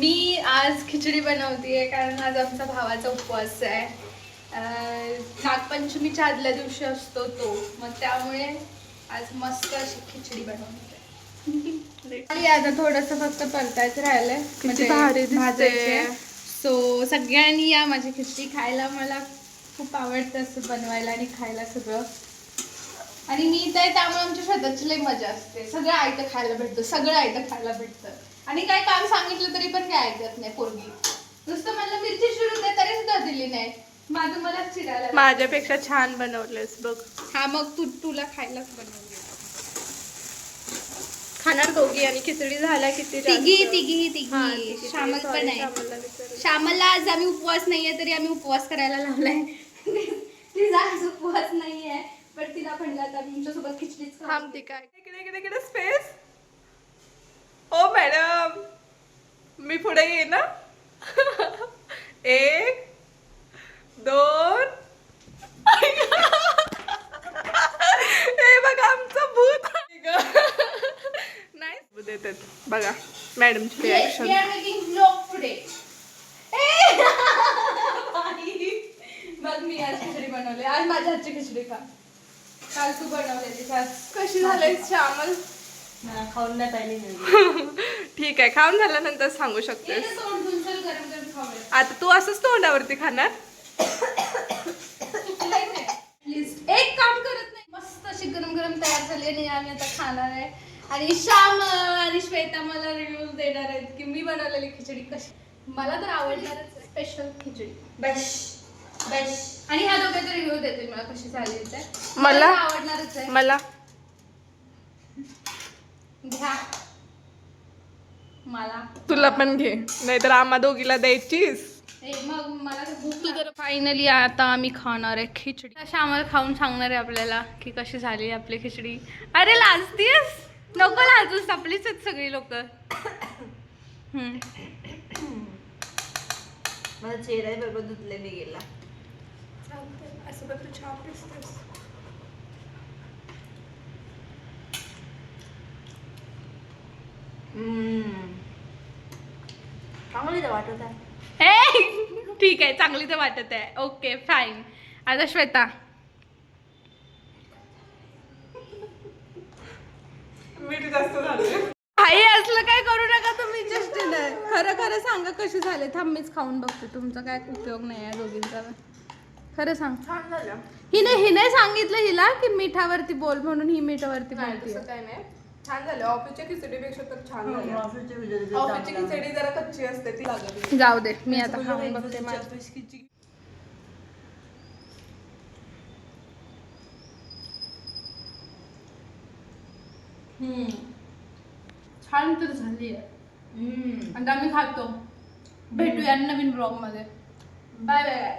मी आज खिचडी बनवतेय कारण आज आमचा भावाचा उपवास आहे. नागपंचमीच्या आदल्या दिवशी असतो तो, मग त्यामुळे आज मस्त अशी खिचडी बनवते. आता थोडंसं फक्त परतायचं राहिलंय, म्हणजे भाजायचे. सो सगळ्यांनी या माझी खिचडी खायला. मला खूप आवडतं असं बनवायला आणि खायला सगळं. आणि मी तर त्यामुळे आमच्या स्वतःची लई मजा असते. सगळं आयतं खायला भेटतं, सगळं आयतं खायला भेटतं. आणि काय काम सांगितलं तरी पण काय ऐकत नाही पोरगी. नुसतं मला मिरची चिरून दे तरी सुद्धा दिली नाही. माझं मला चिरायला. माझ्यापेक्षा छान बनवलेस बघ. हा मग तुला खायलाच बनवली. खाणार दोघी आणि खिचडी झाल्या किती? तिघी श्यामल पण आहे. श्यामलला आज आम्ही उपवास नाहीये तरी आम्ही उपवास करायला लावलाय. तिचा आज उपवास नाहीये पण तिला म्हणलं आता तुमच्यासोबत खिचडीच थांबते काय. इकडे स्पेस. ओ मॅडम मी पुढे ये ना. 1 2 हे बघा आमचं भूत. नाही भूत येतात बघा मॅडमची रिॲक्शन. मग मी आज खिचडी बनवली. आज माझ्या हातची खिचडी खा. काल तू बनवलेली. कशी झाली श्यामल? खाऊन नाही पाहिली. ठीक आहे, खाऊन झाल्यानंतर सांगू शकतेस. आता तू असंच तोंडावरती खाणार? प्लीज एक काम करत नाही. मस्त अशी गरम गरम तयार झाली आणि आम्ही आता खाणार आहे. आणि श्याम आणि श्वेता मला रिव्ह्यू देणार आहेत की मी बनवलेली खिचडी कशी. मला तर आवडणारच स्पेशल खिचडी. आणि ह्या दोघांचा रिव्ह्यू देते मला कशी झाली ते. मला आवडणारच आहे. मला घ्या. मला तुला पण घे, नाहीतर आम्हा दोघीला द्यायचीस. मग मला भूक. फायनली आता आम्ही खाणार आहे खिचडी. अशा आम्हाला खाऊन सांगणार आहे आपल्याला की कशी झाली आपली खिचडी. अरे लाजतीस? नको लाजूस, आपलीच आहेत सगळी लोक. माझा चेहरा बरोबर धुतलेला गेला. असं बघ तू छान दिसतेस. चांगली तर वाटत आहे. ठीक आहे, चांगली तर वाटत आहे. Okay fine. आता श्वेता मीठ जास्त झालं. आई असलं काय करू नका तुम्ही. जस्ट खरं खरं सांगा कशी झाले. थांब मीच खाऊन बघते. तुमचा काय उपयोग नाही आहे दोघींचा. खरं सांग. छान झालं. हिने सांगितलं हिला की मिठावरती बोल म्हणून ही मिठावरती बोलते. काय नाही, छान झालं. ऑफिसच्या खिचडीपेक्षा तर छान झालं. ऑफिसची खिचडी जरा कच्ची असते ती लागत. जाऊ दे, मी आता खाऊन बघते. छान तर झाली आहे. आता आम्ही खातो. भेटूया नवीन ब्लॉग मध्ये. Bye bye.